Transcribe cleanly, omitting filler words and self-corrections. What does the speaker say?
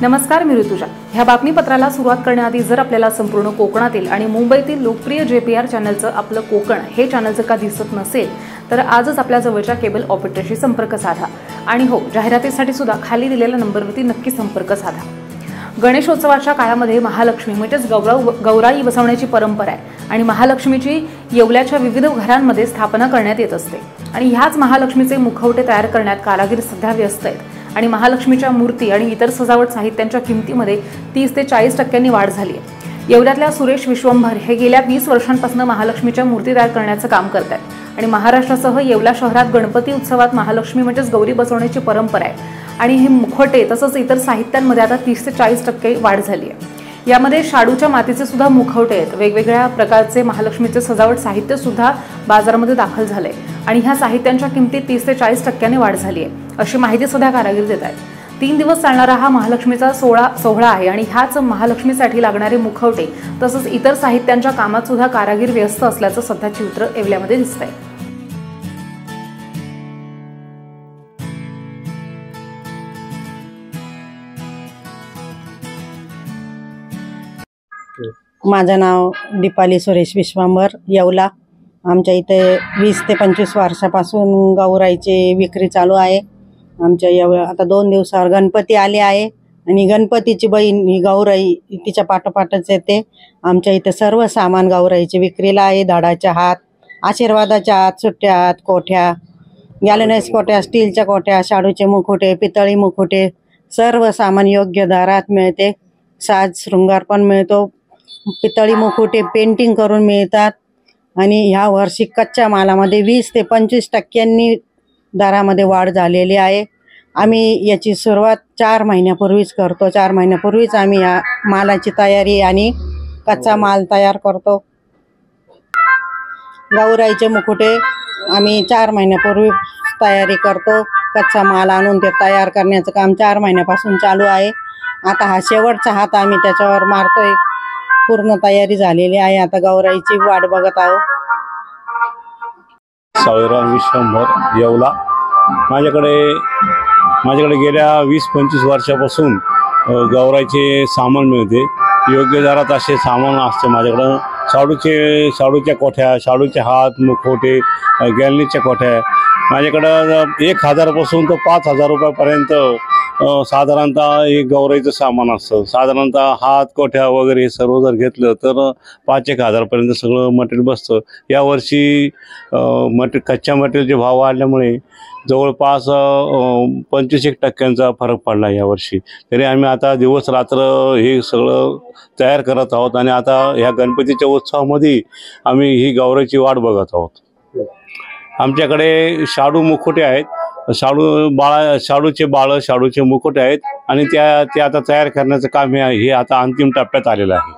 नमस्कार, मी ऋतुजा। ह्या बातमीपत्राला सुरुवात करण्याआधी जर आपल्याला संपूर्ण कोकणातील आणि मुंबईतील लोकप्रिय JPR चॅनलचं आपलं कोकण हे चॅनल जर का दिसत नसेल तर आजच आपल्या जवळच्या केबल ऑपरेटरशी संपर्क साधा आणि हो, जाहिरातीसाठी सुद्धा खाली दिलेल्या नंबरवरती नक्की संपर्क साधा। गणेशोत्सवाच्या काळामध्ये महालक्ष्मी म्हणजेच गौराई बसवण्याची परंपरा आहे आणि महालक्ष्मीची येवल्याच्या विविध घरांमध्ये स्थापना करण्यात येत असते आणि ह्याच महालक्ष्मीचे मुखवटे तयार करण्यात कारागीर सध्या व्यस्त आहेत आणि महालक्ष्मीच्या मूर्ती आणि इतर सजावट साहित्यांच्या किमतीमध्ये 30 ते 40% वाढ झाली आहे। येवल्यातल्या सुरेश विश्वंभर हे गेल्या 20 वर्षांपासून महालक्ष्मीच्या मूर्ती तयार करण्याचं काम करतात आणि महाराष्ट्रासह येवला शहरात गणपती उत्सवात महालक्ष्मी म्हणजेच गौरी बसवण्याची परंपरा आहे आणि हे मुखवटे तसंच इतर साहित्यांमध्ये आता 30 ते 40% वाढ झाली आहे। यामध्ये शाडूच्या मातीचे सुद्धा मुखवटे आहेत। वेगवेगळ्या प्रकारचे महालक्ष्मीचे सजावट साहित्य सुद्धा बाजारामध्ये दाखल झाले आणि ह्या साहित्यांच्या किमतीत 30 ते 40% वाढ झाली आहे अशी माहिती सध्या कारागीर देत आहेत। 3 दिवस चालणारा हा महालक्ष्मीचा सोहळा आहे आणि ह्याच महालक्ष्मीसाठी लागणारे मुखवटे तसंच इतर साहित्यांच्या कामात सुद्धा कारागीर व्यस्त असल्याचं सध्या चित्र येवल्यामध्ये दिसतंय। माझं नाव दीपाली सुरेश विश्वंभर, येवला। आमच्या इथे 20 ते 25 वर्षापासून गौराईची विक्री चालू आहे। आमच्या येवला आता 2 दिवसावर गणपती आले आहे आणि गणपतीची बहीण ही गौराई तिच्या पाठोपाठच येते। आमच्या इथे सर्व सामान गौराईची विक्रीला आहे। धाडाच्या हात, आशीर्वादाच्या हात, सुट्ट्या हात, कोठ्या, गॅलनाइज कोठ्या, स्टीलच्या कोठ्या, शाडूचे मुखोटे, पितळी मुखोटे, सर्व सामान योग्य दरात मिळते। साज शृंगार पण मिळतो। पितळी मुखोटे पेंटिंग करून मिळतात आणि ह्या वर्षी कच्च्या मालामध्ये 20 ते 25% दरामध्ये वाढ झालेली आहे। आम्ही याची सुरुवात 4 महिन्यापूर्वीच करतो। 4 महिन्यापूर्वीच आम्ही या मालाची तयारी आणि कच्चा माल तयार करतो। गौराईचे मुखोटे आम्ही 4 महिन्यापूर्वी तयारी करतो। कच्चा माल आणून ते तयार करण्याचं काम 4 महिन्यापासून चालू आहे। आता हा शेवटचा हात आम्ही त्याच्यावर मारतोय। पूर्ण तयारी झालेली आहे। आता गौराईची वाट बघत आहोत। सावराम विश्वंभर, येवला। माझ्याकडे गेल्या 20-25 वर्षापासून गौराईचे सामान मिळते। योग्य दरात असे सामान असते माझ्याकडं। शाडूच्या कोठ्या, शाडूचे हात, मुखवटे, गॅलनीच्या कोठ्या माझ्याकडं 1000 पासून तर 5000 रुपयापर्यंत साधारणतः एक गौराईचं सामान असतं। साधारणतः हात, कोठ्या वगैरे हे सर्व जर घेतलं तर 5-1 हजारपर्यंत सगळं मटेरियल बसतं। यावर्षी कच्च्या मटेरियलचे भाव वाढल्यामुळे जवळपास 25% फरक पडला यावर्षी। तरी आम्ही आता दिवस रात्र हे सगळं तयार करत आहोत आणि आता ह्या गणपतीच्या उत्सवामध्ये आम्ही ही गौराईची वाट बघत आहोत। आमच्याकडे शाडू मुखोटे आहेत। शाडूचे बाळ, शाडूचे मुकुट आहेत आणि ते आता तयार करण्याचं काम हे आता अंतिम टप्प्यात आलेलं आहे।